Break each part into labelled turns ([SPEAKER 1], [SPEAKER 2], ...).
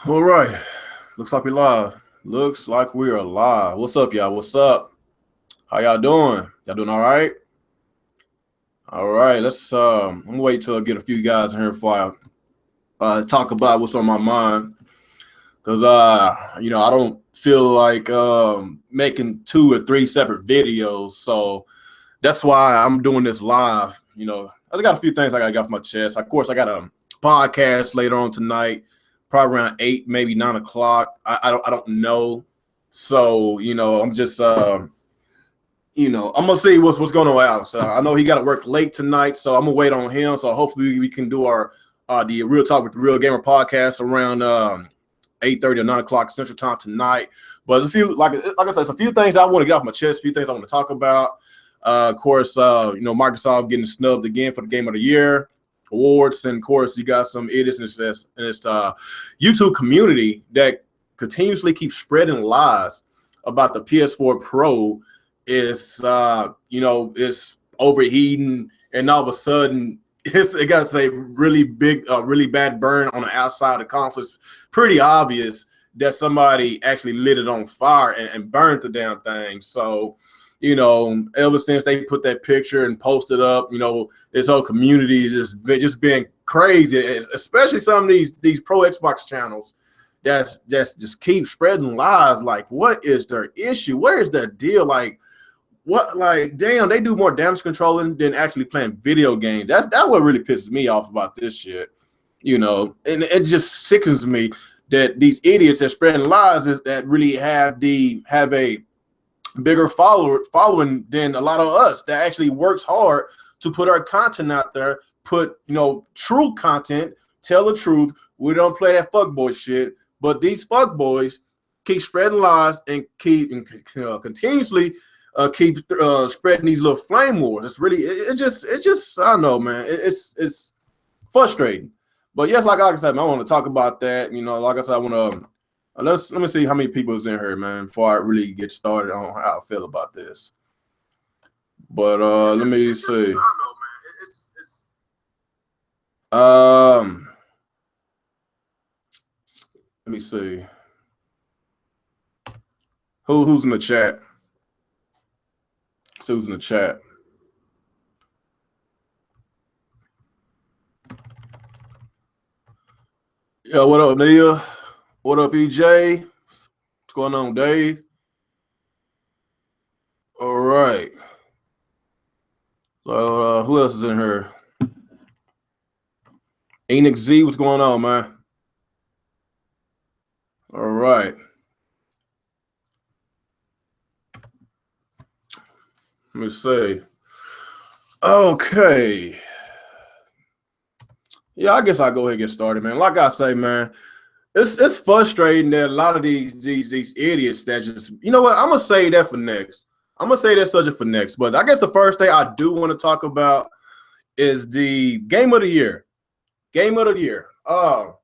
[SPEAKER 1] All right. Looks like we live. Looks like we are live. What's up, y'all? What's up? How y'all doing? Y'all doing all right? All right. Let's I'm gonna wait till I get a few guys in here before I talk about what's on my mind. Cause I don't feel like making 2 or 3 separate videos. So that's why I'm doing this live. I got a few things I gotta get off my chest. Of course, I got a podcast later on tonight, probably around 8, maybe 9 o'clock. I don't know. So I'm just I'm gonna see what's going on with Alex. I know he got to work late tonight, so I'm gonna wait on him. So hopefully we can do our the Real Talk with the Real Gamer podcast around 8:30 or 9 o'clock Central Time tonight. But there's a few, like I said, it's a few things I want to get off my chest, a few things I want to talk about. Of course, Microsoft getting snubbed again for the Game of the Year awards, and of course, you got some idiots in this YouTube community that continuously keep spreading lies about the PS4 Pro. Is it's overheating, and all of a sudden it got a really big, really bad burn on the outside of the console. It's pretty obvious that somebody actually lit it on fire and burned the damn thing. So, ever since they put that picture and posted up, this whole community just been crazy, especially some of these pro Xbox channels that's just keep spreading lies. Like, what is their issue? What is their deal? Like, damn, they do more damage controlling than actually playing video games. That's what really pisses me off about this shit. And it just sickens me that these idiots that spreading lies is that really have a bigger following than a lot of us that actually works hard to put our content out there, put true content, tell the truth. We don't play that fuckboy shit, but these fuckboys keep spreading lies and keep continuously keep spreading these little flame wars. It's just I don't know, man. It's frustrating. But yes, like I said, man, I want to talk about that. Like I said, I want to let me see how many people is in here, man, before I really get started on how I feel about this. But let me see. I don't know, man. Let me see. Who's in the chat? Who's in the chat? Yeah, what up, Nia? What up, EJ? What's going on, Dave? All right. So who else is in here? Enoch Z, what's going on, man? All right. Let me see. Okay. Yeah, I guess I'll go ahead and get started, man. Like I say, man, it's frustrating that a lot of these idiots that just, you know what, I'm gonna say that for next. I'm gonna say that subject for next. But I guess the first thing I do want to talk about is the Game of the Year. Game of the Year. Of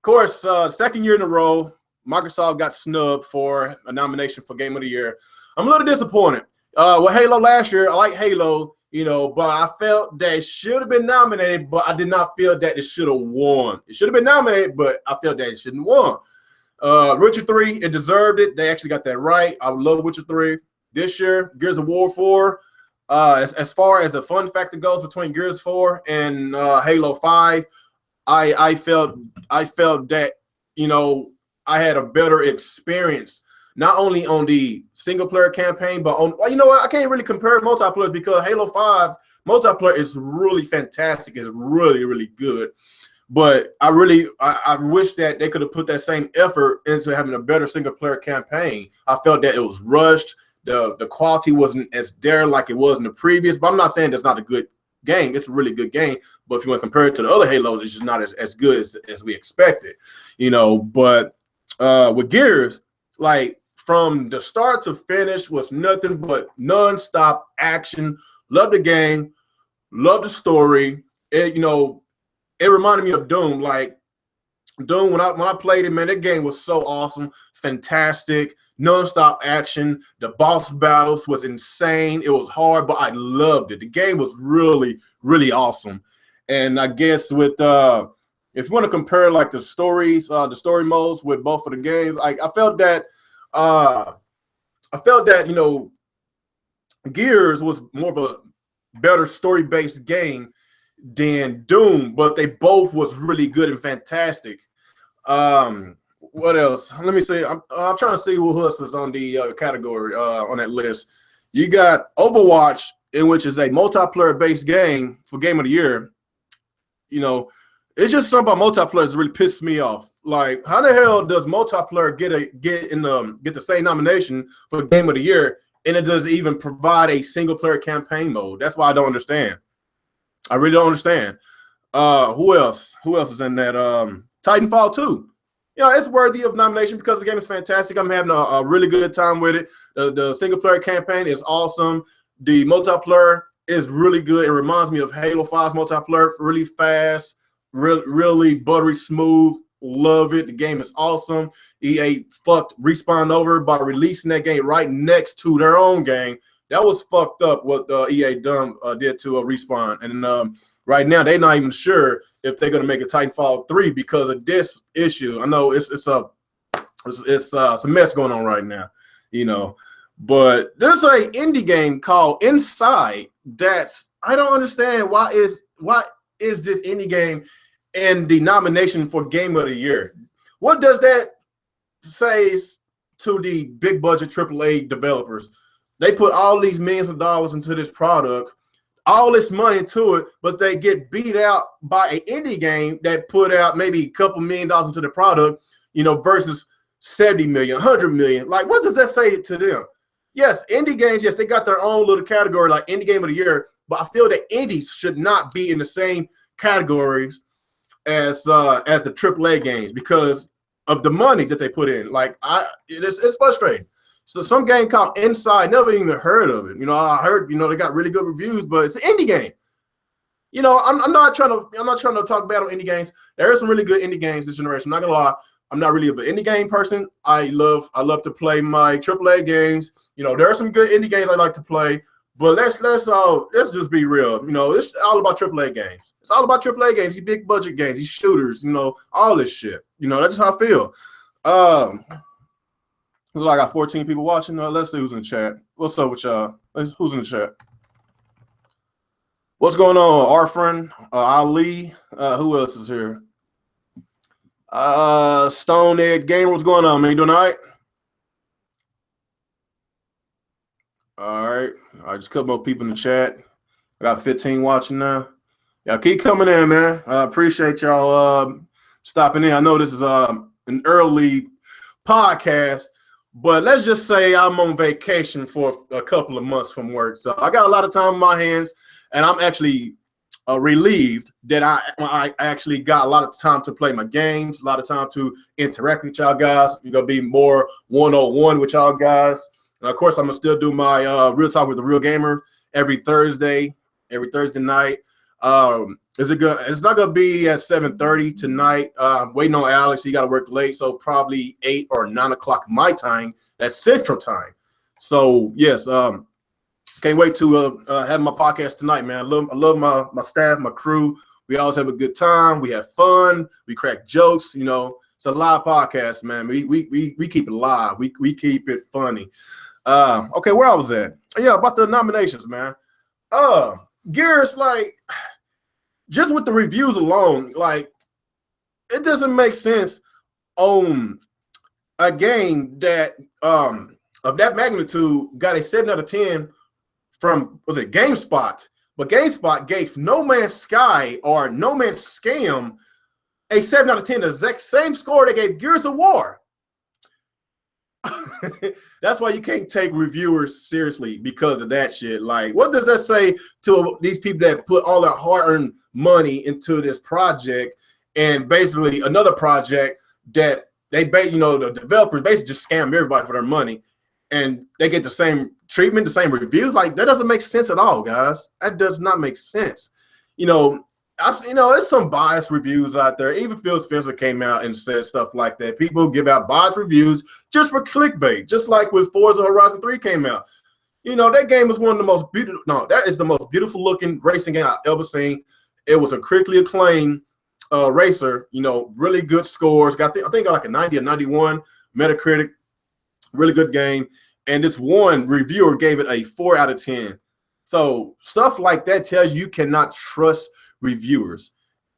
[SPEAKER 1] course, second year in a row, Microsoft got snubbed for a nomination for Game of the Year. I'm a little disappointed. With Halo last year, I like Halo, but I felt that it should have been nominated, but I did not feel that it should have won. It should have been nominated, but I felt that it shouldn't have won. Witcher 3, it deserved it. They actually got that right. I love Witcher 3. This year, Gears of War 4, as far as the fun factor goes between Gears 4 and Halo 5, I felt that, I had a better experience, not only on the single player campaign, but on, I can't really compare multiplayer because Halo 5 multiplayer is really fantastic. It's really, really good. But I wish that they could have put that same effort into having a better single player campaign. I felt that it was rushed. The quality wasn't as there like it was in the previous, but I'm not saying that's not a good game. It's a really good game, but if you want to compare it to the other Halos, it's just not as good as we expected, but with Gears, like from the start to finish was nothing but non-stop action. Love the game, love the story. It reminded me of Doom. Like Doom, when I played it, man, that game was so awesome, fantastic, non-stop action. The boss battles was insane. It was hard, but I loved it. The game was really, really awesome. And I guess with if you want to compare like the stories, the story modes with both of the games, like I felt that you know, Gears was more of a better story-based game than Doom, but they both was really good and fantastic. What else? Let me see. I'm trying to see who else is on the category on that list. You got Overwatch, in which is a multiplayer-based game for Game of the Year. You know, it's just something about multiplayer that really pisses me off. Like, how the hell does multiplayer get the same nomination for Game of the Year, and it doesn't even provide a single-player campaign mode? That's why I don't understand. I really don't understand. Who else? Who else is in that? Titanfall 2. You know, it's worthy of nomination because the game is fantastic. I'm having a really good time with it. The single-player campaign is awesome. The multiplayer is really good. It reminds me of Halo 5's multiplayer. Really fast, really buttery smooth. Love it. The game is awesome. EA fucked Respawn over by releasing that game right next to their own game. That was fucked up what EA did to Respawn. And right now, they're not even sure if they're going to make a Titanfall 3 because of this issue. I know it's a mess going on right now, you know. But there's an indie game called Inside that's I don't understand why is this indie game in the nomination for Game of the Year? What does that say to the big budget AAA developers? They put all these millions of dollars into this product, all this money into it, but they get beat out by an indie game that put out maybe a couple $1 million into the product, you know, versus 70 million, 100 million. Like, what does that say to them? Yes, indie games, yes, they got their own little category like Indie Game of the Year, but I feel that indies should not be in the same categories as the AAA games because of the money that they put in. Like, it's frustrating. So some game called Inside, never even heard of it. You know, I heard, you know, they got really good reviews, but it's an indie game. You know, I'm not trying to talk bad on indie games. There are some really good indie games this generation. I'm not gonna lie, I'm not really an indie game person. I love to play my AAA games. You know, there are some good indie games I like to play, but let's just be real. You know, it's all about AAA games. It's all about AAA games, these big budget games, these shooters. You know, all this shit. You know, that's just how I feel. Looks like I got 14 people watching. Let's see who's in the chat. What's up with y'all? Who's in the chat? What's going on, our friend Ali? Who else is here? Stone Egg Gamer. What's going on, man? You doing all right? All right. Just a couple more people in the chat. I got 15 watching now. Y'all keep coming in, man. I appreciate y'all stopping in. I know this is an early podcast, but let's just say I'm on vacation for a couple of months from work. So I got a lot of time on my hands, and I'm actually relieved that I actually got a lot of time to play my games, a lot of time to interact with y'all guys. You're going to be more one-on-one with y'all guys. And, of course, I'm going to still do my Real Talk with the Real Gamer every Thursday night. Is it good? It's not gonna be at 7:30 tonight. Waiting on Alex. He got to work late, so probably 8 or 9 o'clock my time. That's Central Time. So yes, can't wait to have my podcast tonight, man. I love my staff, my crew. We always have a good time. We have fun. We crack jokes. You know, it's a live podcast, man. We keep it live. We keep it funny. Okay, where I was at? Yeah, about the nominations, man. Gears, like, just with the reviews alone, like, it doesn't make sense on a game that of that magnitude got a 7 out of 10 from, was it GameSpot? But GameSpot gave No Man's Sky or No Man's Scam a 7 out of 10, the exact same score they gave Gears of War. That's why you can't take reviewers seriously because of that shit. Like, what does that say to these people that put all their hard-earned money into this project, and basically another project that the developers basically just scam everybody for their money, and they get the same treatment, the same reviews? Like, that doesn't make sense at all, guys. That does not make sense. There's some biased reviews out there. Even Phil Spencer came out and said stuff like that. People give out biased reviews just for clickbait, just like with Forza Horizon 3 came out. You know, that game was one of the most beautiful. No, that is the most beautiful looking racing game I've ever seen. It was a critically acclaimed racer. You know, really good scores. I think got like a 90 or 91 Metacritic. Really good game. And this one reviewer gave it a 4 out of 10. So stuff like that tells you cannot trust reviewers.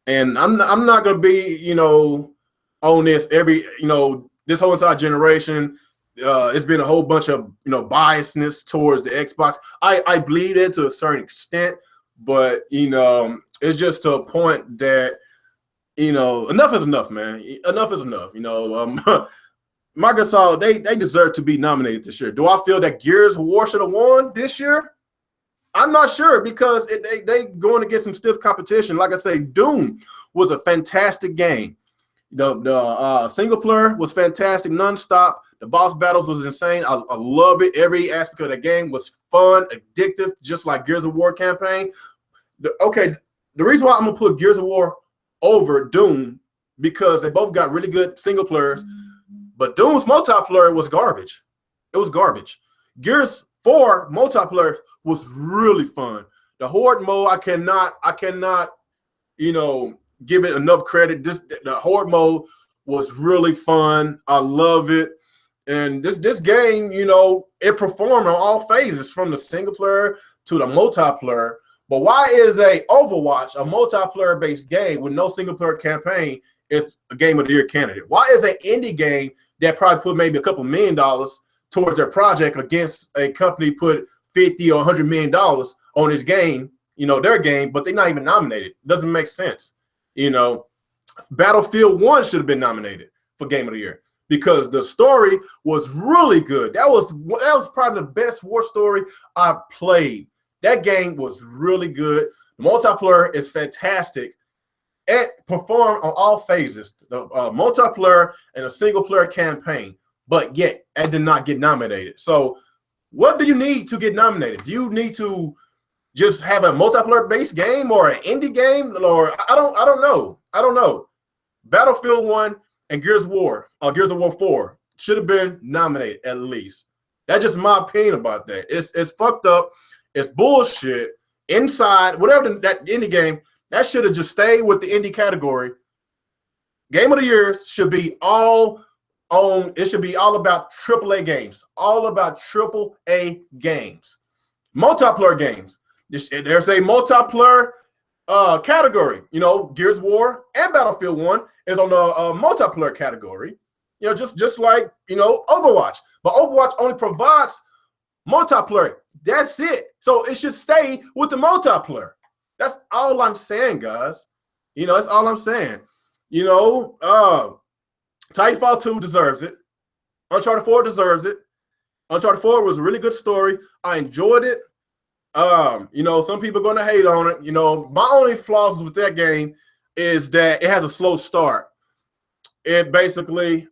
[SPEAKER 1] And I'm not gonna be, you know, on this this whole entire generation. It's been a whole bunch of, you know, biasness towards the Xbox. I believe it to a certain extent, but you know, it's just to a point that, you know, enough is enough, man. Enough is enough. You know, Microsoft, they deserve to be nominated this year. Do I feel that Gears of War should have won this year? I'm not sure, because they going to get some stiff competition. Like I say, Doom was a fantastic game. The single player was fantastic, nonstop. The boss battles was insane. I love it. Every aspect of the game was fun, addictive, just like Gears of War campaign. The reason why I'm gonna put Gears of War over Doom, because they both got really good single players, but Doom's multiplayer was garbage. It was garbage. Gears 4 multiplayer was really fun. The Horde mode, I cannot, you know, give it enough credit. The Horde mode was really fun. I love it. And this game, you know, it performed on all phases, from the single player to the multiplayer. But why is a Overwatch, a multiplayer based game with no single player campaign, is a Game of the Year candidate? Why is an indie game that probably put maybe a couple $1 million towards their project against a company put $50 or $100 million on his game, you know, their game, but they're not even nominated? It doesn't make sense. You know, Battlefield 1 should have been nominated for Game of the Year, because the story was really good. That was probably the best war story I've played. That game was really good. The multiplayer is fantastic. It performed on all phases, the multiplayer and a single player campaign, but yet it did not get nominated. So what do you need to get nominated? Do you need to just have a multiplayer based game or an indie game? Or I don't know. Battlefield 1 and Gears of War 4 should have been nominated at least. That's just my opinion about that. It's fucked up. It's bullshit. Inside, whatever that indie game, that should have just stayed with the indie category. Game of the Year should be all on. It should be all about AAA games. All about AAA games. Multiplayer games. There's a multiplayer category. You know, Gears of War and Battlefield 1 is on the multiplayer category. You know, just like, you know, Overwatch. But Overwatch only provides multiplayer. That's it. So it should stay with the multiplayer. That's all I'm saying, guys. You know, that's all I'm saying. You know, Titanfall 2 deserves it. Uncharted 4 deserves it. Uncharted 4 was a really good story. I enjoyed it. You know, some people are going to hate on it. You know, my only flaws with that game is that it has a slow start. It basically,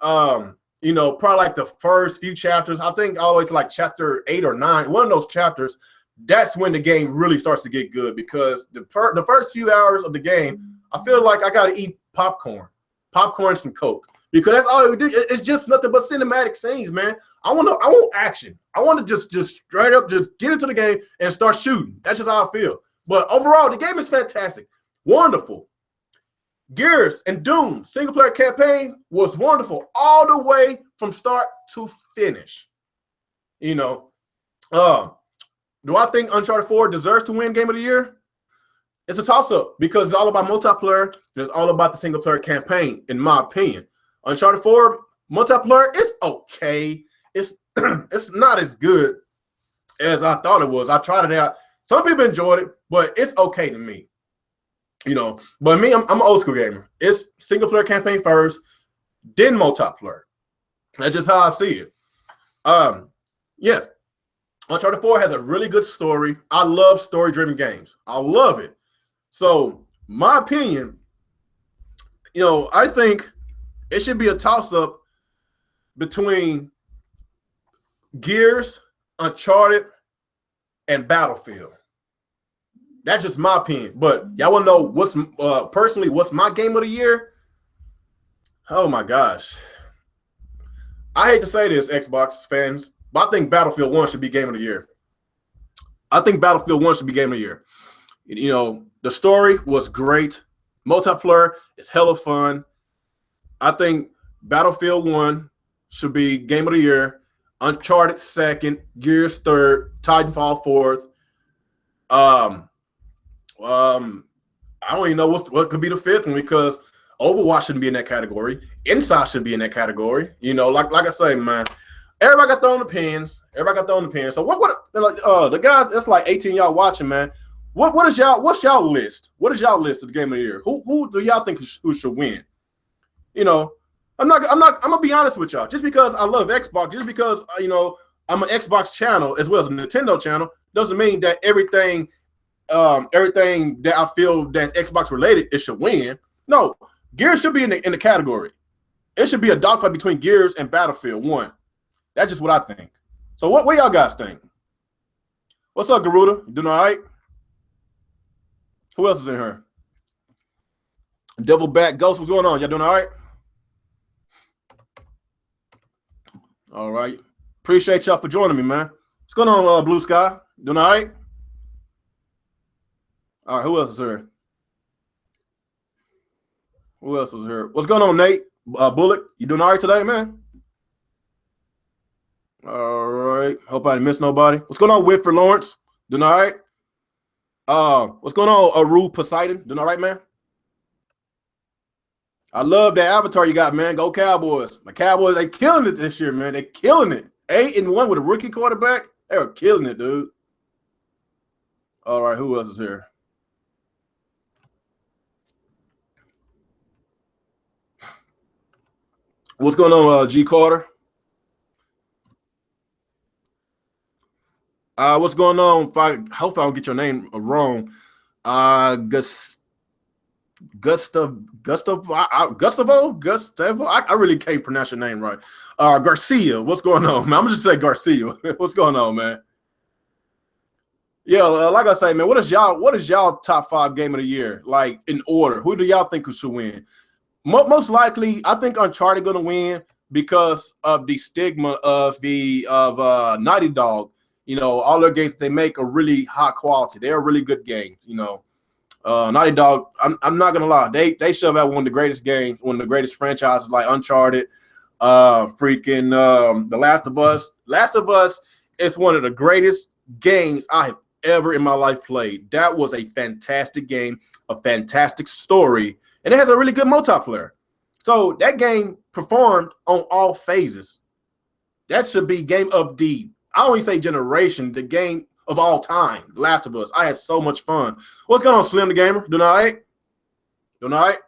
[SPEAKER 1] you know, probably like the first few chapters, I think all the way to like chapter 8 or 9, one of those chapters, that's when the game really starts to get good, because the first few hours of the game, I feel like I got to eat popcorn and some Coke, because that's all we do. It's just nothing but cinematic scenes, man. I want action. I want to just straight up just get into the game and start shooting. That's just how I feel. But overall, the game is fantastic, wonderful. Gears and Doom single player campaign was wonderful all the way from start to finish. You know, do I think Uncharted 4 deserves to win Game of the Year? It's a toss-up, because it's all about multiplayer and it's all about the single player campaign, in my opinion. Uncharted 4 multiplayer is okay. It's it's not as good as I thought it was. I tried it out. Some people enjoyed it, but it's okay to me. You know, but me, I'm an old school gamer. It's single player campaign first, then multiplayer. That's just how I see it. Yes, Uncharted 4 has a really good story. I love story-driven games. I love it. So, my opinion, you know, I think it should be a toss-up between Gears, Uncharted, and Battlefield. That's just my opinion. But y'all want to know what's personally what's my Game of the Year? Oh my gosh. I hate to say this, Xbox fans, but I think Battlefield 1 should be Game of the Year. I think Battlefield 1 should be Game of the Year. You know, the story was great. Multiplayer is hella fun. I think Battlefield 1 should be Game of the Year. Uncharted second, Gears third, Titanfall fourth. I don't even know what could be the fifth one because Overwatch shouldn't be in that category. Inside should be in that category. You know, like I say, man, everybody got thrown the pins. Everybody got thrown the pins. So what the guys? It's like 18 y'all watching, man. What's y'all list? What is y'all list of the Game of the Year? Who do y'all think who should win? You know, I'm gonna be honest with y'all. Just because I love Xbox, just because you know I'm an Xbox channel as well as a Nintendo channel, doesn't mean that everything that I feel that's Xbox related, it should win. No, Gears should be in the category. It should be a dogfight between Gears and Battlefield 1. That's just what I think. So what y'all guys think? What's up, Garuda? You doing all right? Who else is in here? Devilback Ghost, what's going on? Y'all doing all right? All right. Appreciate y'all for joining me, man. What's going on, Blue Sky? Doing all right? All right, who else is here? Who else is here? What's going on, Nate? Bullock, you doing all right today, man? All right. Hope I didn't miss nobody. What's going on, Whitford Lawrence? Doing all right? What's going on, Aru Poseidon? Doing all right, man? I love that avatar you got, man. Go Cowboys. My Cowboys, they killing it this year, man. They killing it. 8-1 with a rookie quarterback. They are killing it, dude. All right, who else is here? What's going on, G Carter? What's going on? Hope I don't get your name wrong. Gustavo. I really can't pronounce your name right. Garcia. What's going on, man? I'm just say Garcia. What's going on, man? Yeah, like I say, man, what is y'all top 5 game of the year? Like in order, who do y'all think should win? Most likely, I think Uncharted going to win because of the stigma of Naughty Dog. You know, all their games they make are really high quality. They're really good games. You know, Naughty Dog. I'm not gonna lie. They shove out one of the greatest games, one of the greatest franchises like Uncharted, The Last of Us. Last of Us is one of the greatest games I have ever in my life played. That was a fantastic game, a fantastic story. And it has a really good multiplayer. So that game performed on all phases. That should be game of the, I don't even say generation, the game of all time, Last of Us. I had so much fun. What's going on, Slim the Gamer? Doing all right? Doing all right?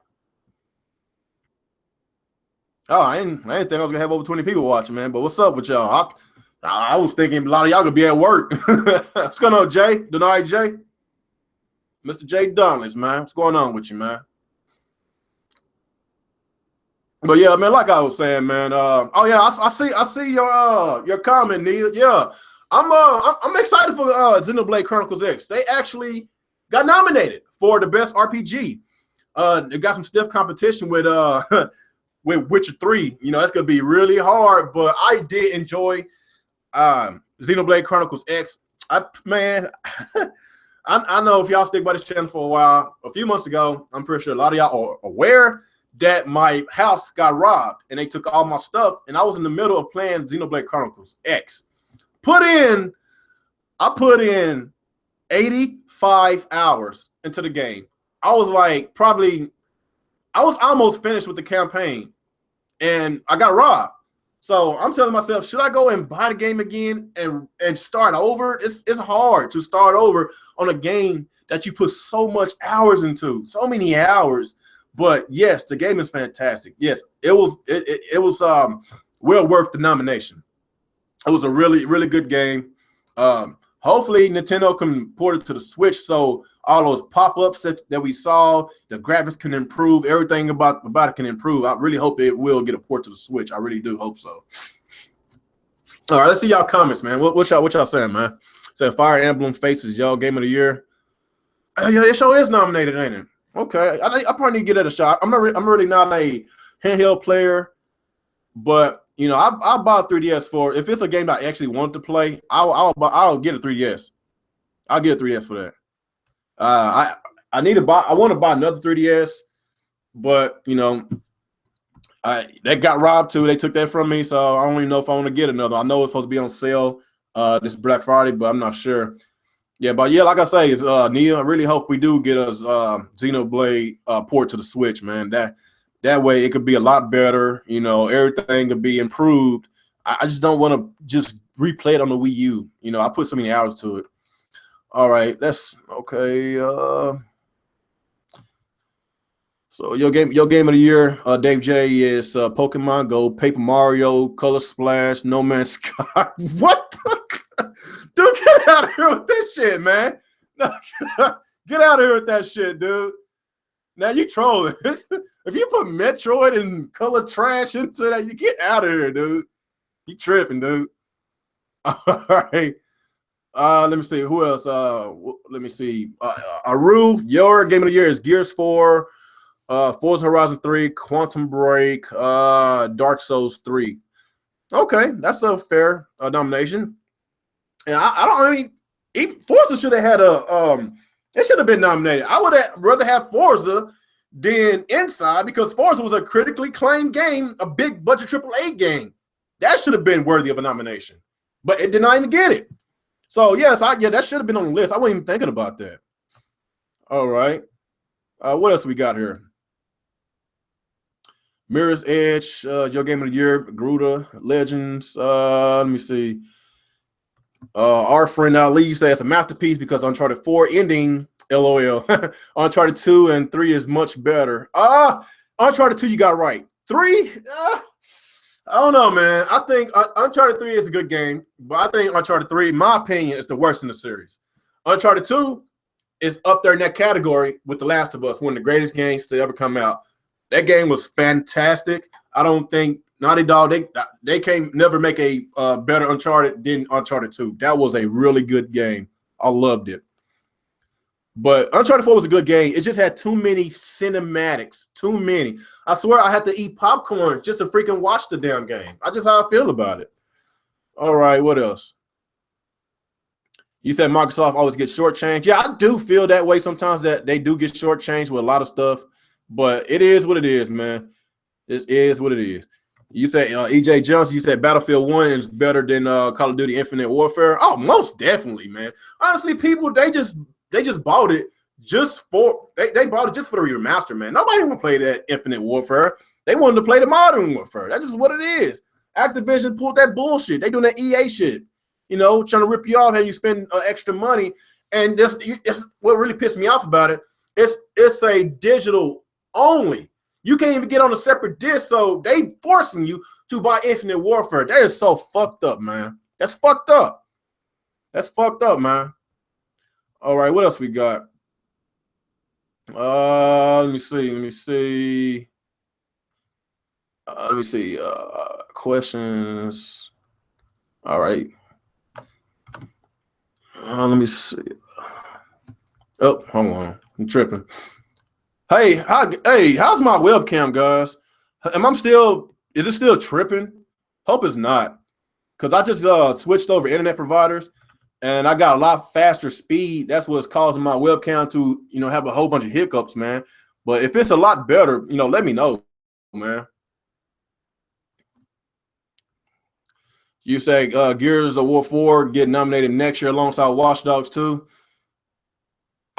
[SPEAKER 1] Oh, I didn't think I was going to have over 20 people watching, man. But what's up with y'all? I was thinking a lot of y'all going to be at work. What's going on, Jay? Doing all right, Jay? Mr. JDauntless, man. What's going on with you, man? But yeah, man, like I was saying, man. Oh yeah, I see your comment, Neil. Yeah, I'm excited for Xenoblade Chronicles X. They actually got nominated for the best RPG. They got some stiff competition with with Witcher 3. You know, that's gonna be really hard. But I did enjoy Xenoblade Chronicles X. I know if y'all stick by this channel for a while, a few months ago, I'm pretty sure a lot of y'all are aware that my house got robbed and they took all my stuff, and I was in the middle of playing Xenoblade Chronicles X. I put in 85 hours into the game. I was almost finished with the campaign and I got robbed. So I'm telling myself, should I go and buy the game again and start over? It's hard to start over on a game that you put so much hours into, so many hours. But yes, the game is fantastic. Yes, it was well worth the nomination. It was a really, really good game. Hopefully Nintendo can port it to the Switch so all those pop-ups that we saw, the graphics can improve, everything about it can improve. I really hope it will get a port to the Switch. I really do hope so. All right, let's see y'all comments, man. What y'all saying, man? Say Fire Emblem Faces y'all game of the year. Yeah, it sure is nominated, ain't it? Okay, I probably need to give it a shot. I'm really not a handheld player, but you know, I'll buy a 3DS for if it's a game that I actually want to play. I'll get a 3DS. I'll get a 3DS for that. I want to buy another 3DS but you know, that got robbed too. They took that from me, so I don't even know if I want to get another. I know it's supposed to be on sale this Black Friday, but I'm not sure. Yeah, but yeah, like I say, it's Nia. I really hope we do get us Xenoblade port to the Switch, man. That way it could be a lot better. You know, everything could be improved. I just don't want to just replay it on the Wii U. You know, I put so many hours to it. All right, that's okay. So your game of the year, Dave J, is Pokemon Go, Paper Mario, Color Splash, No Man's Sky. What the? Dude, get out of here with this shit, man. No, get out of here with that shit, dude. Now you trolling. If you put Metroid and Color Trash into that, you get out of here, dude. You tripping, dude. All right. Let me see. Who else? Let me see. Aru, your game of the year is Gears 4, Forza Horizon 3, Quantum Break, Dark Souls 3. Okay, that's a fair nomination. And I mean, even Forza should have had it should have been nominated. I would have rather have Forza than Inside because Forza was a critically acclaimed game, a big budget AAA game. That should have been worthy of a nomination, but it did not even get it. So yes, that should have been on the list. I wasn't even thinking about that. All right, what else we got here? Mirror's Edge, your game of the year, Gruta, Legends. Let me see. Our friend Ali says it's a masterpiece because Uncharted 4 ending, LOL. Uncharted 2 and 3 is much better. Uncharted 2 you got right. 3, I don't know, man. I think Uncharted 3 is a good game, but I think Uncharted 3, in my opinion, is the worst in the series. Uncharted 2 is up there in that category with The Last of Us, one of the greatest games to ever come out. That game was fantastic. I don't think Naughty Dog, they can't never make a better Uncharted than Uncharted 2. That was a really good game. I loved it. But Uncharted 4 was a good game. It just had too many cinematics. Too many. I swear I had to eat popcorn just to freaking watch the damn game. I just how I feel about it. All right, what else? You said Microsoft always gets shortchanged. Yeah, I do feel that way sometimes that they do get shortchanged with a lot of stuff. But it is what it is, man. It is what it is. You say EJ Johnson, you said Battlefield 1 is better than Call of Duty Infinite Warfare. Oh, most definitely, man. Honestly, people, they just bought it just for they bought it just for the remaster, man. Nobody want to play that Infinite Warfare. They wanted to play the Modern Warfare. That's just what it is. Activision pulled that bullshit. They doing that EA shit. You know, trying to rip you off, have you spend extra money. And this what really pissed me off about it. It's a digital only. You can't even get on a separate disc, so they forcing you to buy Infinite Warfare. That is so fucked up, man. That's fucked up. That's fucked up, man. All right, what else we got? Let me see. Questions. All right. Let me see. Oh, hold on. I'm tripping. Hey, how's my webcam, guys? Is it still tripping? Hope it's not. Because I just switched over internet providers and I got a lot faster speed. That's what's causing my webcam to, have a whole bunch of hiccups, man. But if it's a lot better, let me know, man. You say Gears of War 4 get nominated next year alongside Watch Dogs 2.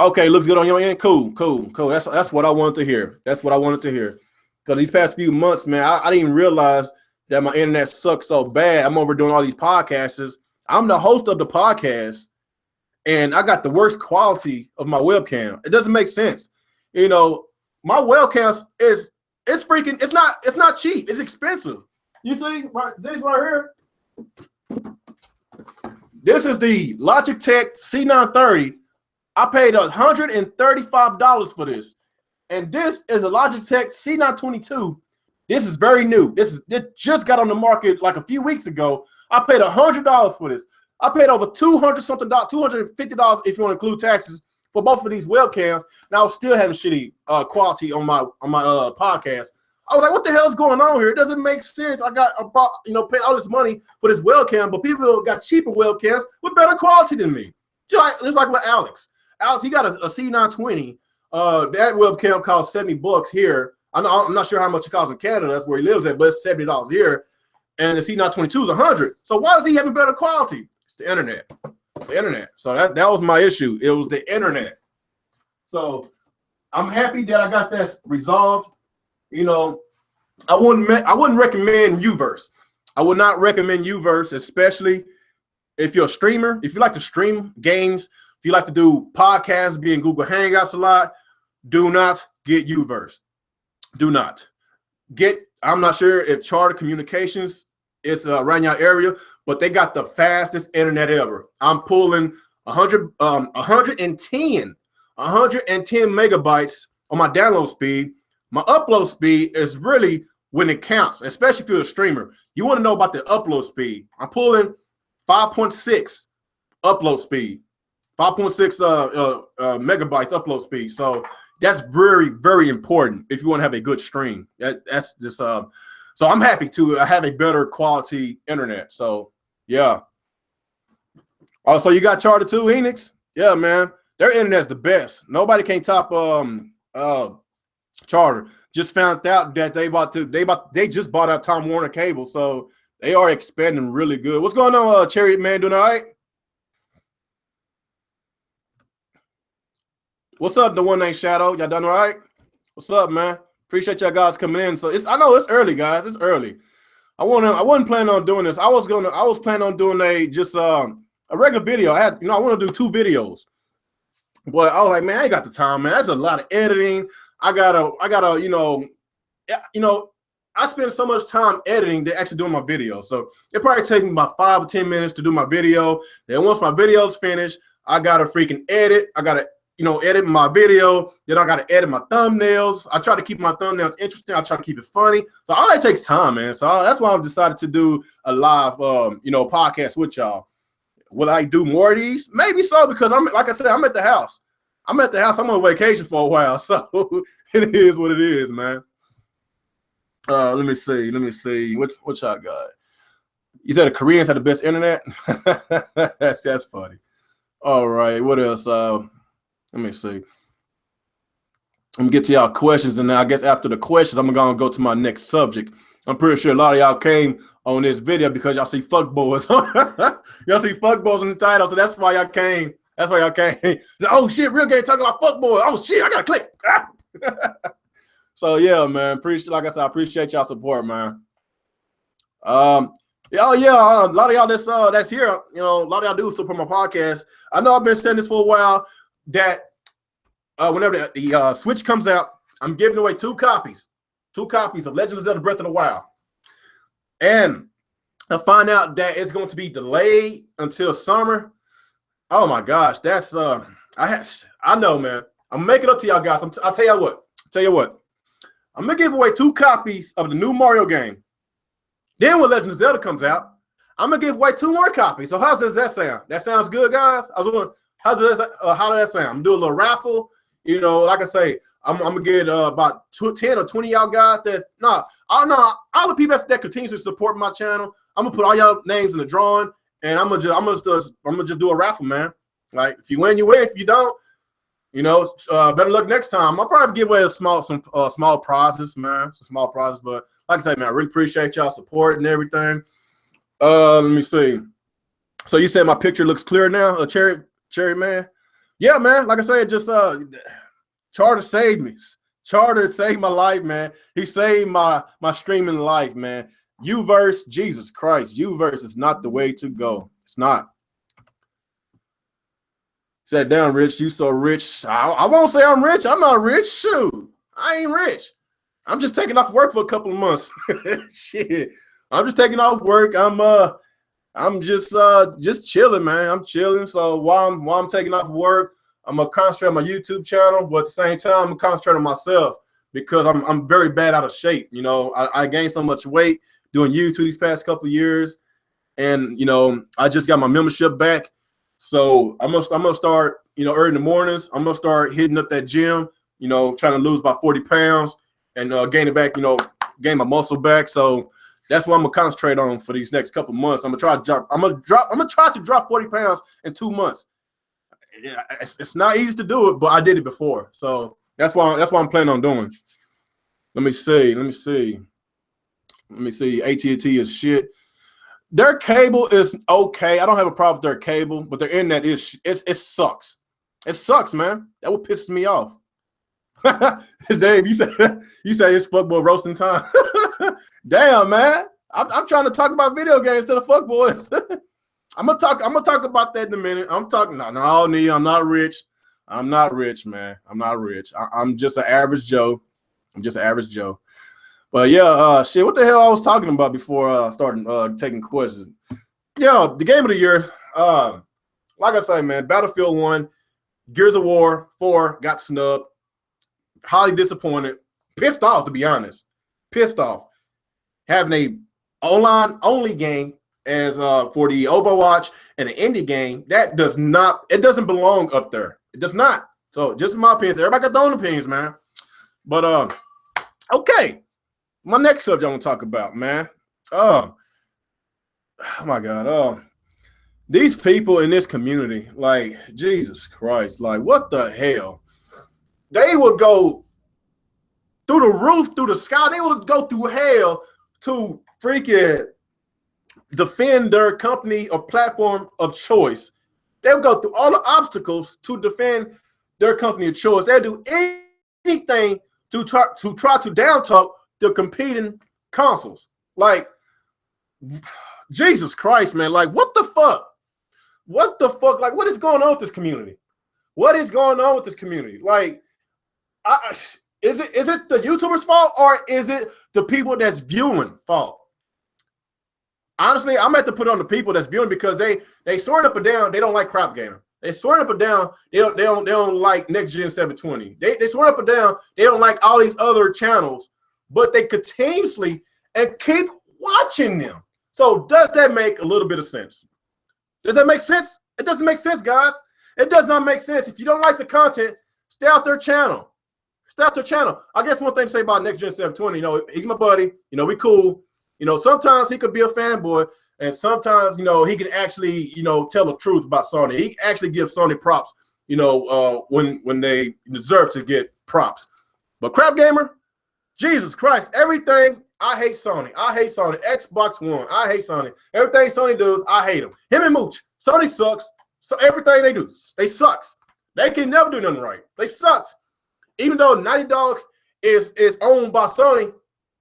[SPEAKER 1] Okay, looks good on your end. Cool. That's what I wanted to hear. That's what I wanted to hear. Because these past few months, man, I didn't even realize that my internet sucks so bad. I'm over doing all these podcasts. I'm the host of the podcast, and I got the worst quality of my webcam. It doesn't make sense. My webcam it's freaking. It's not cheap. It's expensive. You see, this right here. This is the Logitech C930. I paid $135 for this. And this is a Logitech C922. This is very new. It just got on the market like a few weeks ago. I paid $100 for this. I paid over $250 if you want to include taxes for both of these webcams. And I was still having shitty quality on my podcast. I was like, what the hell is going on here? It doesn't make sense. I paid all this money for this webcam, but people got cheaper webcams with better quality than me. Just like with Alex. Alex, he got a C920. That webcam cost $70 here. I'm not sure how much it costs in Canada. That's where he lives at, but it's $70 here. And the C922 is $100. So why is he having better quality? It's the internet. It's the internet. So that was my issue. It was the internet. So I'm happy that I got that resolved. You know, I wouldn't recommend Uverse. I would not recommend Uverse, especially if you're a streamer. If you like to stream games, if you like to do podcasts, be in Google Hangouts a lot, do not get Uverse. Do not get. I'm not sure if Charter Communications is around your area, but they got the fastest internet ever. I'm pulling 110 megabytes on my download speed. My upload speed is really when it counts, especially if you're a streamer. You want to know about the upload speed. I'm pulling 5.6 upload speed, 5.6 megabytes upload speed. So that's very, very important if you want to have a good stream. That's just so I'm happy to have a better quality internet. So yeah. Also, you got Charter too, Enix? Yeah, man. Their internet's the best. Nobody can top Charter. Just found out that they just bought out Time Warner Cable, so they are expanding really good. What's going on, Cherry Man? Doing all right? What's up, the one named Shadow? Y'all done all right? What's up, man? Appreciate y'all guys coming in. So I know it's early, guys. It's early. I wasn't planning on doing this. I was planning on doing a regular video. I want to do 2 videos. But I was like, man, I ain't got the time, man. That's a lot of editing. I gotta, I spend so much time editing to actually doing my video. So it probably take me about 5 or 10 minutes to do my video. Then once my video's finished, I gotta freaking edit. I gotta, edit my video. Then I gotta edit my thumbnails. I try to keep my thumbnails interesting. I try to keep it funny. So all that takes time, man. So that's why I've decided to do a live, podcast with y'all. Will I do more of these? Maybe so, because like I said, I'm at the house. I'm on vacation for a while, so it is what it is, man. Let me see. What y'all got? You said the Koreans had the best internet? That's funny. All right, what else? Let me see. I'm gonna get to y'all questions, and then I guess after the questions, I'm gonna go to my next subject. I'm pretty sure a lot of y'all came on this video because y'all see fuckboys. Y'all see fuckboys in the title, so that's why y'all came. That's why y'all came. Oh shit, real game talking about fuckboy. Oh shit, I gotta click. So yeah, man. Like I said, I appreciate y'all support, man. A lot of y'all that's here, a lot of y'all do support my podcast. I know I've been saying this for a while that whenever the Switch comes out, I'm giving away 2 copies of Legend of Zelda Breath of the Wild. And I find out that it's going to be delayed until summer. Oh my gosh, that's I know, man. I'm making it up to y'all guys. I'll tell you what. I'm gonna give away 2 copies of the new Mario game. Then when Legend of Zelda comes out, I'm gonna give away 2 more copies. So how does that sound? That sounds good, guys. I was wondering how does that sound? I'm gonna do a little raffle. Like I say, I'm gonna get about 10 or 20 y'all guys. All the people that continue to support my channel. I'm gonna put all y'all names in the drawing. And I'm gonna just do a raffle, man. Like if you win, you win. If you don't, better luck next time. I'll probably give away some small prizes, man. Some small prizes. But like I said, man, I really appreciate y'all support and everything. Let me see. So you said my picture looks clear now, Cherry Man? Yeah, man. Like I said, just Charter saved me. Charter saved my life, man. He saved my streaming life, man. Uverse, Jesus Christ, Uverse is not the way to go. It's not. Sat down, Rich. You so rich. I won't say I'm rich. I'm not rich. Shoot, I ain't rich. I'm just taking off work for a couple of months. Shit, I'm just taking off work. I'm just chilling, man. I'm chilling. So while I'm taking off work, I'm gonna concentrate on my YouTube channel, but at the same time, I'm gonna concentrate on myself because I'm very bad out of shape. I gained so much weight doing YouTube these past couple of years, and I just got my membership back, so I'm gonna start early in the mornings. I'm gonna start hitting up that gym, trying to lose about 40 pounds and gain it back, gain my muscle back. So that's what I'm gonna concentrate on for these next couple of months. I'm gonna try to drop 40 pounds in 2 months. Yeah, it's not easy to do it, but I did it before, so that's why I'm planning on doing. Let me see. AT&T is shit. Their cable is okay. I don't have a problem with their cable, but their internet is it sucks. It sucks, man. That what pisses me off. Dave, you say it's fuckboy roasting time. Damn, man. I'm trying to talk about video games instead of fuckboys. I'm gonna talk about that in a minute. I'm talking no, Neil, I'm not rich. I'm not rich, man. I'm not rich. I'm just an average Joe. I'm just an average Joe. But yeah, shit, what the hell I was talking about before I started taking questions? Yeah, the game of the year. Like I say, man, Battlefield 1, Gears of War 4 got snubbed. Highly disappointed. Pissed off, to be honest. Pissed off. Having a online only game as for the Overwatch and an indie game, it doesn't belong up there. It does not. So just my opinion. Everybody got their own opinions, man. But okay. My next subject I want to talk about, man. Oh my God. These people in this community, like, Jesus Christ, like, what the hell? They would go through the roof, through the sky. They would go through hell to freaking defend their company or platform of choice. They would go through all the obstacles to defend their company of choice. They'll do anything to try to down talk the competing consoles. Like, Jesus Christ, man. Like, what the fuck? What the fuck? Like, what is going on with this community? What is going on with this community? Like, is it the YouTubers' fault or is it the people that's viewing fault? Honestly, I'm going to have to put on the people that's viewing because they swear up and down they don't like crap gaming. They swear up and down they don't like Next Gen 720. They swear up and down they don't like all these other channels. But they continuously and keep watching them. So does that make a little bit of sense? Does that make sense? It doesn't make sense, guys. It does not make sense. If you don't like the content, stay out their channel. Stay out their channel. I guess one thing to say about Next Gen 720, you know, he's my buddy. You know, we cool. You know, sometimes he could be a fanboy, and sometimes, you know, he can actually, you know, tell the truth about Sony. He actually gives Sony props, you know, when they deserve to get props. But Crap Gamer, Jesus Christ, everything, I hate Sony. I hate Sony. Xbox One, I hate Sony. Everything Sony does, I hate him. Him and Mooch. Sony sucks. So everything they do, they sucks. They can never do nothing right. They sucks. Even though Naughty Dog is owned by Sony,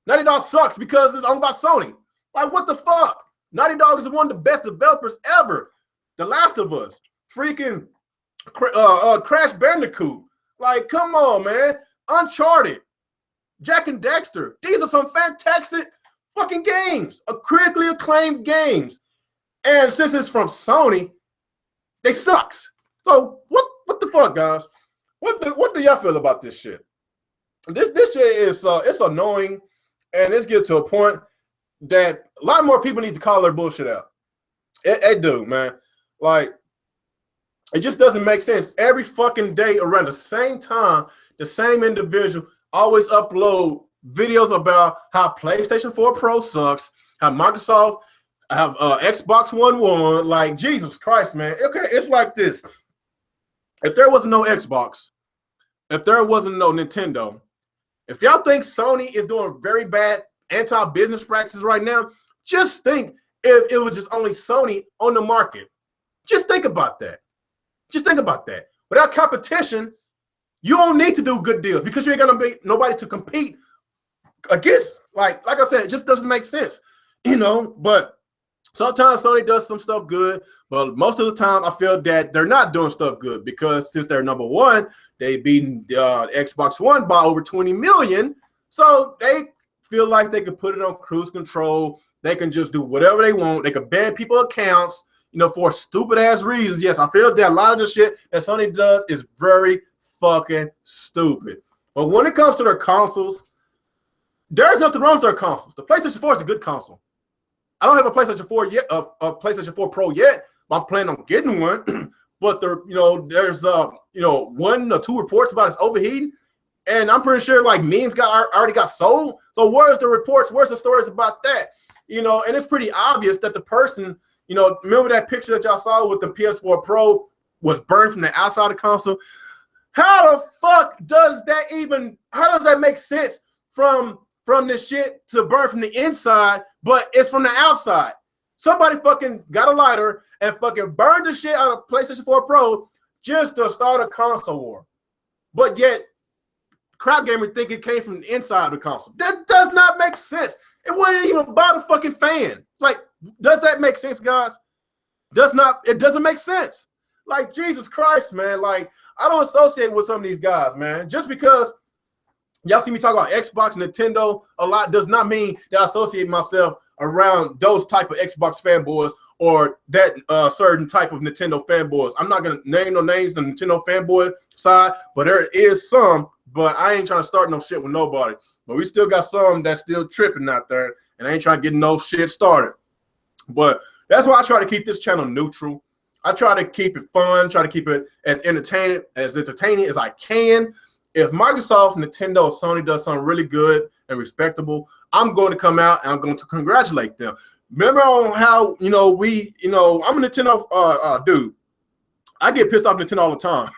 [SPEAKER 1] Naughty Dog sucks because it's owned by Sony. Like, what the fuck? Naughty Dog is one of the best developers ever. The Last of Us. Freaking Crash Bandicoot. Like, come on, man. Uncharted. Jack and Dexter. These are some fantastic fucking games, critically acclaimed games. And since it's from Sony, they sucks. So what the fuck, guys? What do y'all feel about this shit? This shit is it's annoying, and it's getting to a point that a lot more people need to call their bullshit out. It do, man. Like, it just doesn't make sense. Every fucking day around the same time, the same individual always upload videos about how PlayStation 4 Pro sucks, how Microsoft have Xbox One won. Like, Jesus Christ, man. Okay, it's like this. If there was no Xbox, if there wasn't no Nintendo, if y'all think Sony is doing very bad anti-business practices right now, just think if it was just only Sony on the market. Just think about that. Just think about that. Without competition, you don't need to do good deals because you ain't gonna be nobody to compete against. Like I said, it just doesn't make sense, you know. But sometimes Sony does some stuff good, but most of the time I feel that they're not doing stuff good because since they're number one, they beaten Xbox One by over 20 million. So they feel like they can put it on cruise control. They can just do whatever they want. They can ban people accounts, you know, for stupid ass reasons. Yes, I feel that a lot of the shit that Sony does is very fucking stupid. But when it comes to their consoles, there's nothing wrong with their consoles. The PlayStation 4 is a good console. I don't have a PlayStation 4 yet, a PlayStation 4 Pro yet. But I'm planning on getting one. But there's one or two reports about its overheating, and I'm pretty sure like millions already got sold. So where's the reports? Where's the stories about that? You know, and it's pretty obvious that the person, you know, remember that picture that y'all saw with the PS4 Pro was burned from the outside of the console? How the fuck does that make sense from this shit to burn from the inside, but it's from the outside. Somebody fucking got a lighter and fucking burned the shit out of PlayStation 4 Pro just to start a console war. But yet, crowd gamer think it came from the inside of the console. That does not make sense. It wasn't even about a fucking fan. Like, does that make sense, guys? It doesn't make sense. Like, Jesus Christ, man. Like, I don't associate with some of these guys, man. Just because y'all see me talk about Xbox, Nintendo a lot does not mean that I associate myself around those type of Xbox fanboys or that certain type of Nintendo fanboys. I'm not going to name no names on the Nintendo fanboy side, but there is some, but I ain't trying to start no shit with nobody. But we still got some that's still tripping out there, and I ain't trying to get no shit started. But that's why I try to keep this channel neutral. I try to keep it fun, try to keep it as entertaining as I can. If Microsoft, Nintendo, or Sony does something really good and respectable, I'm going to come out and I'm going to congratulate them. Remember on how, I'm a Nintendo dude. I get pissed off Nintendo all the time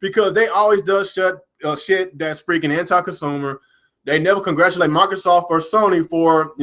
[SPEAKER 1] because they always does shit that's freaking anti-consumer. They never congratulate Microsoft or Sony for,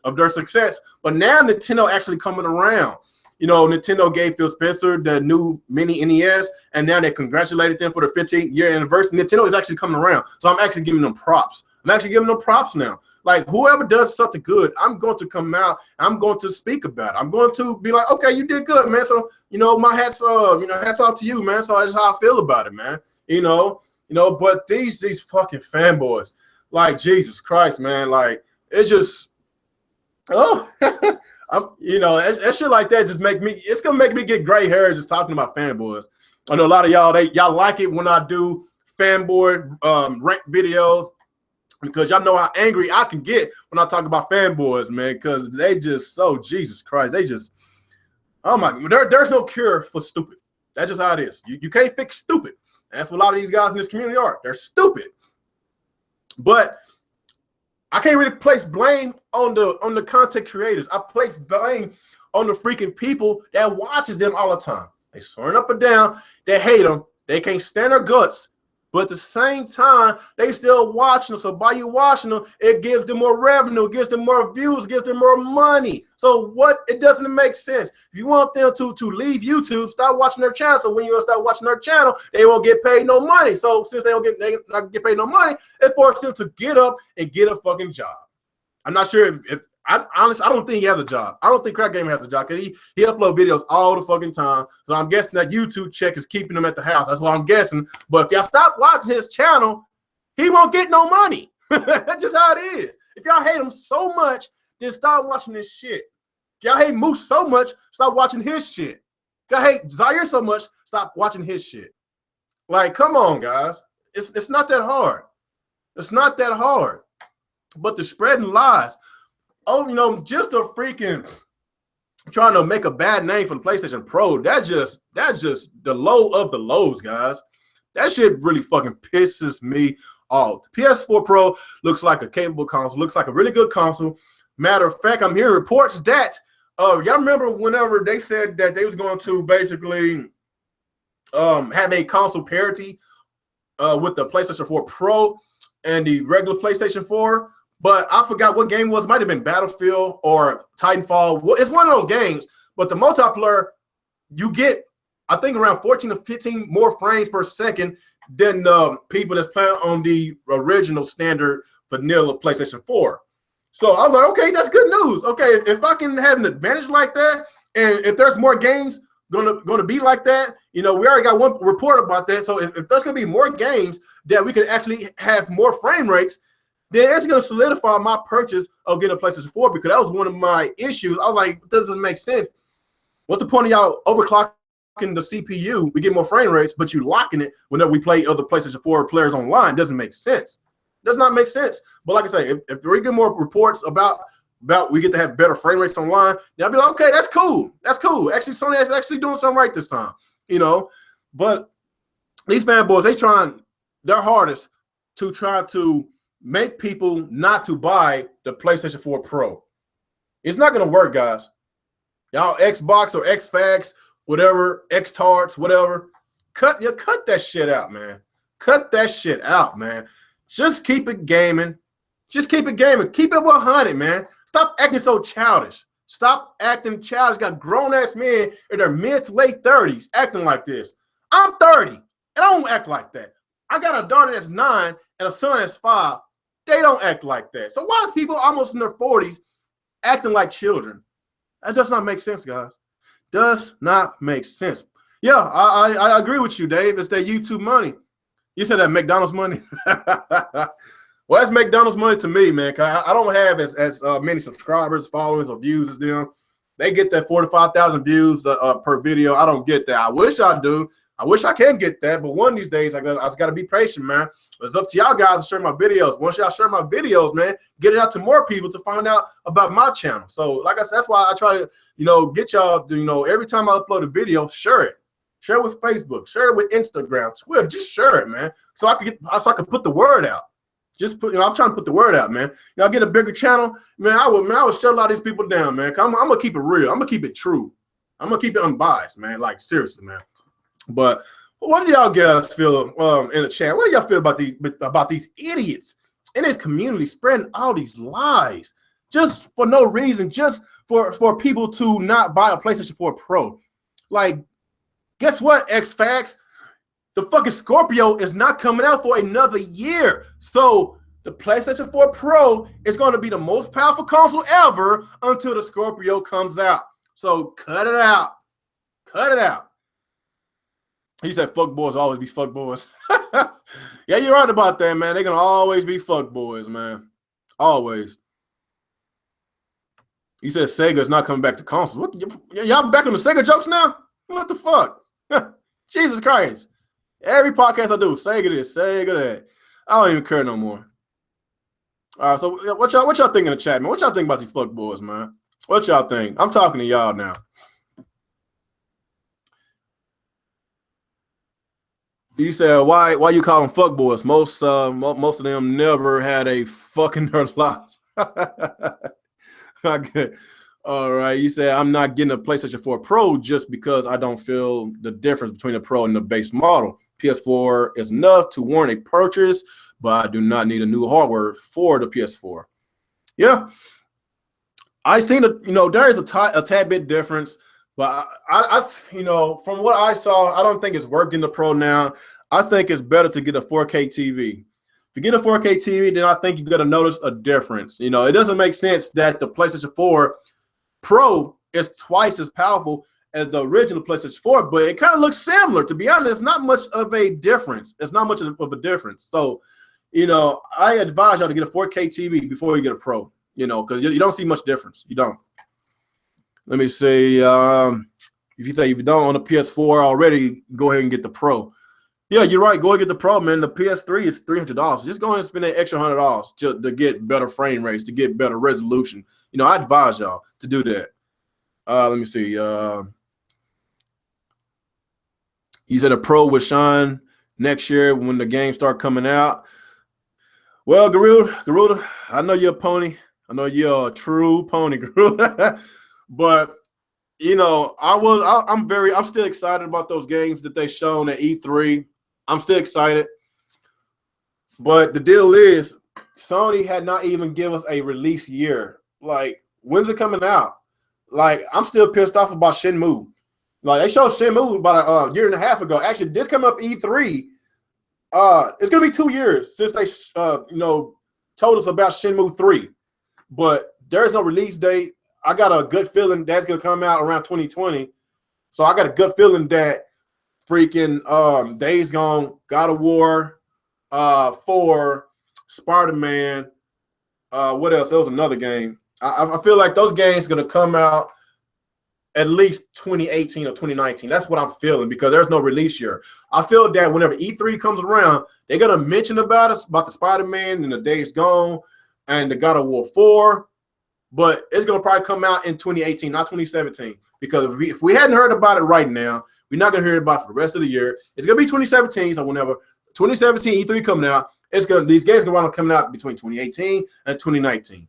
[SPEAKER 1] of their success. But now Nintendo actually coming around. Nintendo gave Phil Spencer the new mini NES, and now they congratulated them for the 15th year anniversary. Nintendo is actually coming around. So I'm actually giving them props. I'm actually giving them props now. Like, whoever does something good, I'm going to come out. I'm going to speak about it. I'm going to be like, okay, you did good, man. So, my hats off to you, man. So that's how I feel about it, man. But these fucking fanboys, like, Jesus Christ, man, like, it's just, that shit like that just it's gonna make me get gray hair just talking about fanboys. I know a lot of y'all like it when I do fanboy rank videos because y'all know how angry I can get when I talk about fanboys, man, because they just Jesus Christ, they just, oh my, there's no cure for stupid. That's just how it is. You can't fix stupid. And that's what a lot of these guys in this community are. They're stupid. But I can't really place blame on the content creators. I place blame on the freaking people that watches them all the time. They swearing up and down. They hate them. They can't stand their guts. But at the same time, they still watching them. So by you watching them, it gives them more revenue, gives them more views, gives them more money. So it doesn't make sense. If you want them to leave YouTube, start watching their channel. So when you start watching their channel, they won't get paid no money. So since they not get paid no money, it forces them to get up and get a fucking job. I'm not sure if honestly, I don't think he has a job. I don't think Crack Gamer has a job because he uploads videos all the fucking time. So I'm guessing that YouTube check is keeping him at the house. That's what I'm guessing. But if y'all stop watching his channel, he won't get no money. That's just how it is. If y'all hate him so much, then stop watching this shit. If y'all hate Moose so much, stop watching his shit. If y'all hate Zaire so much, stop watching his shit. Like, come on, guys. It's not that hard. It's not that hard. But the spreading lies. Oh, just a freaking trying to make a bad name for the PlayStation Pro. That's just the low of the lows, guys. That shit really fucking pisses me off. The PS4 Pro looks like a capable console, looks like a really good console. Matter of fact, I'm hearing reports that y'all remember whenever they said that they was going to basically have a console parity with the PlayStation 4 Pro and the regular PlayStation 4. But I forgot what game it was. It might have been Battlefield or Titanfall. Well, it's one of those games. But the multiplayer, you get, I think, around 14 to 15 more frames per second than the people that's playing on the original standard vanilla PlayStation 4. So I was like, okay, that's good news. Okay, if I can have an advantage like that, and if there's more games gonna be like that, we already got one report about that. So if there's gonna be more games that we can actually have more frame rates, then it's going to solidify my purchase of getting a PlayStation 4 because that was one of my issues. I was like, it doesn't make sense. What's the point of y'all overclocking the CPU? We get more frame rates, but you locking it whenever we play other PlayStation 4 players online. Doesn't make sense. Does not make sense. But like I say, if we get more reports about we get to have better frame rates online, then I'll be like, okay, that's cool. That's cool. Actually, Sony is actually doing something right this time. But these fanboys, they trying their hardest to try to make people not to buy the PlayStation 4 Pro. It's not going to work, guys. Y'all Xbox or Xfags, whatever, Xtards, whatever, cut that shit out, man. Cut that shit out, man. Just keep it gaming. Just keep it gaming. Keep it 100, man. Stop acting so childish. Stop acting childish. Got grown-ass men in their mid to late 30s acting like this. I'm 30, and I don't act like that. I got a daughter that's 9 and a son that's 5. They don't act like that. So why is people almost in their 40s acting like children? That does not make sense, guys. Does not make sense. Yeah, I agree with you, Dave. It's that YouTube money. You said that McDonald's money? Well, that's McDonald's money to me, man. Cause I don't have as many subscribers, followers, or views as them. They get that 4,000 to 5,000 views per video. I don't get that. I wish I do. I wish I can get that, but one of these days I just got to be patient, man. It's up to y'all guys to share my videos. Once y'all share my videos, man, get it out to more people to find out about my channel. So, like I said, that's why I try to, get y'all to, every time I upload a video, share it. Share it with Facebook. Share it with Instagram, Twitter. Just share it, man. So I can put the word out. Just put, I'm trying to put the word out, man. Y'all get a bigger channel, man. I would shut a lot of these people down, man. I'm gonna keep it real. I'm gonna keep it true. I'm gonna keep it unbiased, man. Like seriously, man. But what do y'all guys feel in the chat? What do y'all feel about these idiots in this community spreading all these lies just for no reason, just for people to not buy a PlayStation 4 Pro? Like, guess what, X-Facts? The fucking Scorpio is not coming out for another year. So the PlayStation 4 Pro is going to be the most powerful console ever until the Scorpio comes out. So cut it out. Cut it out. He said fuck boys always be fuck boys. Yeah, you're right about that, man. They're going to always be fuck boys, man. Always. He said Sega's not coming back to consoles. What? Y'all back on the Sega jokes now? What the fuck? Jesus Christ. Every podcast I do, Sega this, Sega that. I don't even care no more. All right, so what y'all think in the chat, man? What y'all think about these fuck boys, man? What y'all think? I'm talking to y'all now. You said why you call them fuck boys? Most of them never had a fuck in their lives. Okay. All right. You said I'm not getting a PlayStation 4 Pro just because I don't feel the difference between the Pro and the base model. PS4 is enough to warrant a purchase, but I do not need a new hardware for the PS4. Yeah, I seen there is a tad bit difference, but I from what I saw, I don't think it's working the Pro now. I think it's better to get a 4K TV. If you get a 4K TV, then I think you're gonna notice a difference. It doesn't make sense that the PlayStation 4 Pro is twice as powerful as the original PlayStation 4, but it kind of looks similar. To be honest, it's not much of a difference. It's not much of a difference. So, I advise y'all to get a 4K TV before you get a Pro, because you don't see much difference. You don't. Let me see. If you don't own a PS4 already, go ahead and get the Pro. Yeah, you're right. Go and get the Pro, man. The PS3 is $300. Just go ahead and spend that extra $100 to get better frame rates, to get better resolution. I advise y'all to do that. Let me see. He said a Pro would shine next year when the games start coming out. Well, Garuda, I know you're a pony. I know you're a true pony, Garuda. But I'm still excited about those games that they shown at E3. I'm still excited. But the deal is, Sony had not even given us a release year. Like, when's it coming out? Like, I'm still pissed off about Shenmue. Like, they showed Shenmue about a year and a half ago. Actually, this come up E3. It's gonna be 2 years since they told us about Shenmue 3. But there's no release date. I got a good feeling that's gonna come out around 2020. So I got a good feeling that freaking Days Gone, God of War, 4, Spider-Man, what else? There was another game. I feel like those games are gonna come out at least 2018 or 2019. That's what I'm feeling, because there's no release year. I feel that whenever E3 comes around, they're gonna mention about the Spider-Man and the Days Gone and the God of War 4, but it's gonna probably come out in 2018, not 2017. Because if we hadn't heard about it right now, we're not gonna hear about it for the rest of the year. It's gonna be 2017. So whenever 2017 E3 coming out, these games gonna wind up coming out between 2018 and 2019.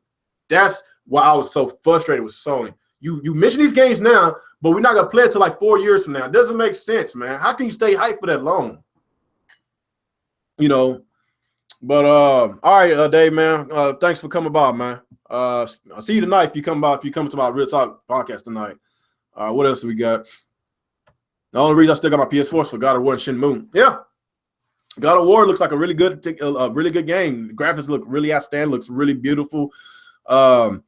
[SPEAKER 1] That's why I was so frustrated with Sony. You mention these games now, but we're not gonna play it till like 4 years from now. It doesn't make sense, man. How can you stay hyped for that long? But all right, Dave, man. Thanks for coming by, man. I'll see you tonight if you come by. If you come to my Real Talk podcast tonight. What else we got? The only reason I still got my PS4 is for God of War and Shenmue. Yeah, God of War looks like a really good game. The graphics look really outstanding. Looks really beautiful. Yeah,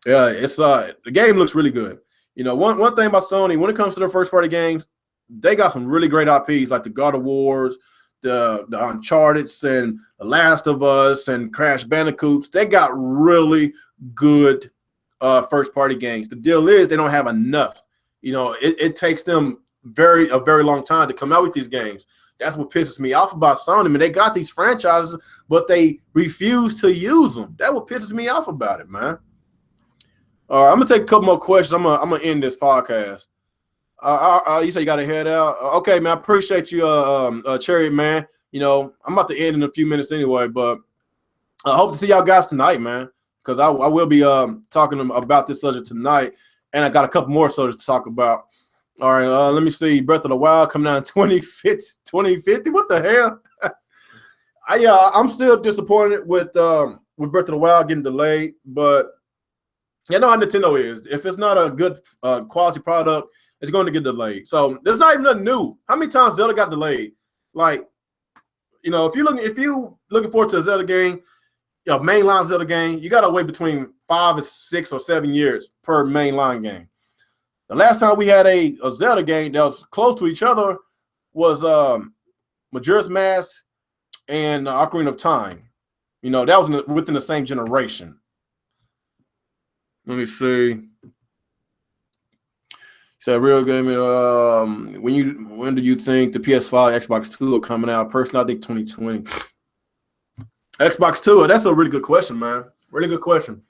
[SPEAKER 1] it's the game looks really good. You know, one thing about Sony, when it comes to their first party games, they got some really great IPs like the God of Wars, the Uncharted's, and The Last of Us, and Crash Bandicoots. They got really good first party games. The deal is they don't have enough. You know, it takes them a very long time to come out with these games. That's what pisses me off about Sony. I mean, they got these franchises, but they refuse to use them. That's what pisses me off about it, man. All right, I'm gonna take a couple more questions. I'm gonna end this podcast. You say you got to head out. Okay, man. I appreciate you, Cherry, man. You know, I'm about to end in a few minutes anyway, but I hope to see y'all guys tonight, man, because I will be talking about this subject tonight, and I got a couple more subjects to talk about. All right, let me see. Breath of the Wild coming out in 2050. What the hell? I'm still disappointed with Breath of the Wild getting delayed, but you know how Nintendo is. If it's not a good quality product, it's going to get delayed. So there's not even nothing new. How many times Zelda got delayed? Like, you know, if you looking forward to a Zelda game, mainline Zelda game, you got to wait between 5 and 6 or 7 years per mainline game. The last time we had a Zelda game that was close to each other was Majora's Mask and Ocarina of Time. You know, that was within the same generation. Let me see. So real game. When do you think the PS5, Xbox 2 are coming out? Personally, I think 2020. Xbox 2. That's a really good question, man. Really good question.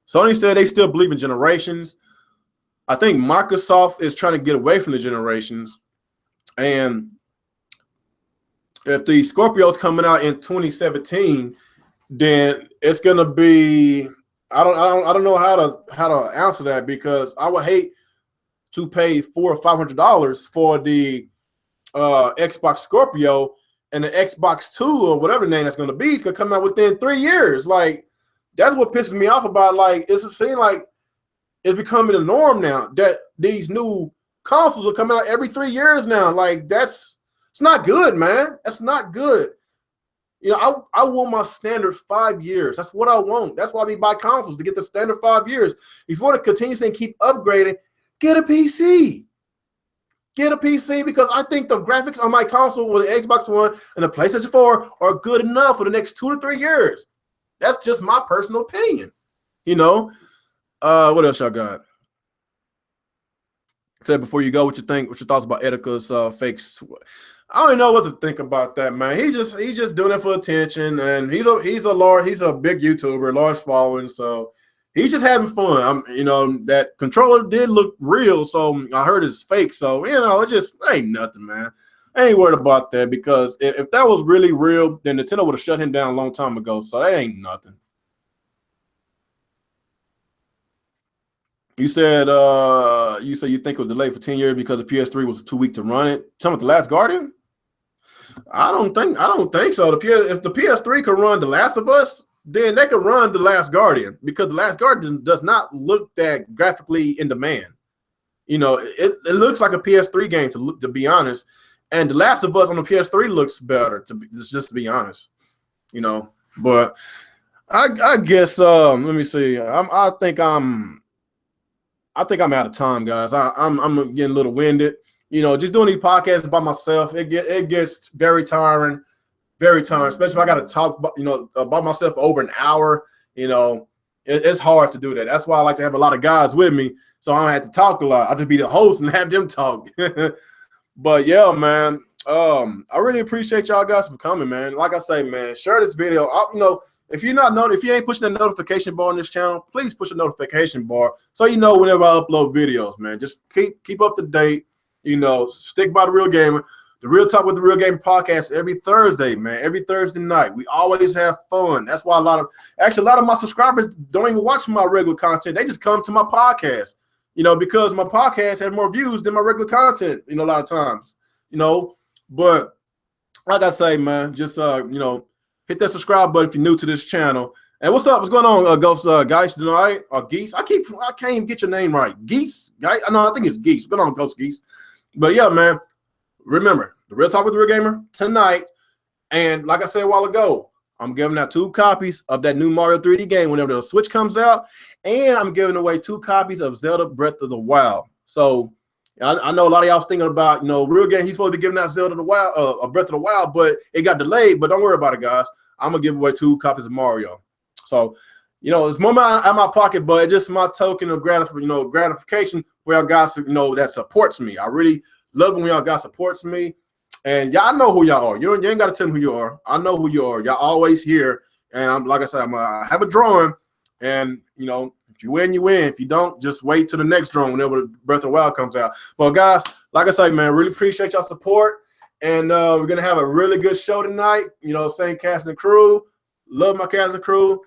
[SPEAKER 1] Sony said they still believe in generations. I think Microsoft is trying to get away from the generations, and if the Scorpio's coming out in 2017, then it's gonna be. I don't know how to answer that, because I would hate to pay $400 or $500 for the Xbox Scorpio, and the Xbox 2 or whatever name that's going to be is going to come out within 3 years. Like, that's what pisses me off about. Like, it's a scene like it's becoming the norm now that these new consoles are coming out every 3 years now. Like, it's not good, man. That's not good. You know, I want my standard 5 years. That's what I want. That's why we buy consoles, to get the standard 5 years. If you want to continuously keep upgrading, get a PC. Get a PC, because I think the graphics on my console with the Xbox One and the PlayStation 4 are good enough for the next 2 to 3 years. That's just my personal opinion. You know, what else y'all got? Say before you go, what you think? What's your thoughts about Etica's fakes? I don't even know what to think about that, man. He's just doing it for attention, and he's a big YouTuber, large following, so he's just having fun. You know, that controller did look real, so I heard it's fake. So, you know, it ain't nothing, man. I ain't worried about that, because if that was really real, then Nintendo would have shut him down a long time ago. So that ain't nothing. You said you think it was delayed for 10 years because the PS3 was too weak to run it. Some of The Last Guardian? I don't think so. If the PS3 could run The Last of Us, then they could run The Last Guardian, because The Last Guardian does not look that graphically in demand. You know, it looks like a PS3 game to be honest, and The Last of Us on the PS3 looks better just to be honest. You know, but I guess let me see. I think I'm out of time, guys. I'm getting a little winded. You know, just doing these podcasts by myself, it gets very tiring, especially if I got to talk, about myself for over an hour. You know, it's hard to do that. That's why I like to have a lot of guys with me, so I don't have to talk a lot. I just be the host and have them talk. But yeah, man, I really appreciate y'all guys for coming, man. Like I say, man, share this video. If you ain't pushing the notification bar on this channel, please push the notification bar so you know whenever I upload videos, man. Just keep up to date. You know, stick by The Real Gamer. The Real Talk with The Real Gamer podcast every Thursday, man. Every Thursday night. We always have fun. That's why a lot of my subscribers don't even watch my regular content. They just come to my podcast, you know, because my podcast has more views than my regular content, you know, a lot of times, you know. But like I say, man, just hit Hit that subscribe button if you're new to this channel. And what's up? What's going on, Ghost guys? Doing all right? Or Geese? I can't even get your name right. Geese? Guy? No, I think it's Geese. What's going on, Ghost Geese? But yeah, man. Remember, the Real Talk with the Real Gamer tonight. And like I said a while ago, I'm giving out 2 copies of that new Mario 3D game whenever the Switch comes out. And I'm giving away 2 copies of Zelda Breath of the Wild. So I know a lot of y'all was thinking about, Real Game, he's supposed to be giving out Zelda the Wild, Breath of the Wild, but it got delayed. But don't worry about it, guys. I'm going to give away 2 copies of Mario. So, it's more out of my pocket, but it's just my token of gratification for y'all guys, that supports me. I really love when y'all guys supports me. And y'all know who y'all are. You ain't got to tell me who you are. I know who you are. Y'all always here. And like I said, I have a drawing. And, if you win, you win. If you don't, just wait till the next drawing whenever Breath of the Wild comes out. But, guys, like I say, man, really appreciate y'all support. And we're going to have a really good show tonight. Same cast and crew. Love my cast and crew.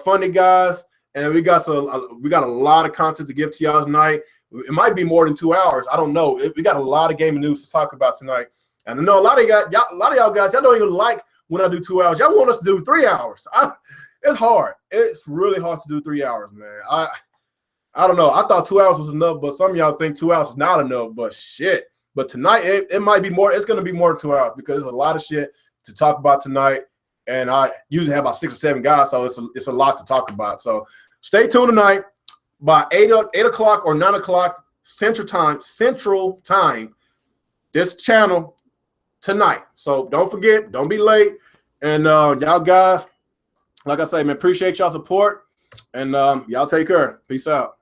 [SPEAKER 1] Funny guys. And we got a lot of content to give to y'all tonight. It might be more than 2 hours. I don't know. We got a lot of gaming news to talk about tonight. And I know a lot of y'all guys, y'all don't even like when I do 2 hours. Y'all want us to do 3 hours. It's hard. It's really hard to do 3 hours, man. I don't know. I thought 2 hours was enough, but some of y'all think 2 hours is not enough. But shit. But tonight it might be more. It's gonna be more than 2 hours because there's a lot of shit to talk about tonight. And I usually have about 6 or 7 guys, so it's a lot to talk about. So stay tuned tonight by 8 o'clock or 9 o'clock Central Time. This channel tonight. So don't forget, don't be late. And y'all guys, like I say, man, appreciate y'all support. And y'all take care. Peace out.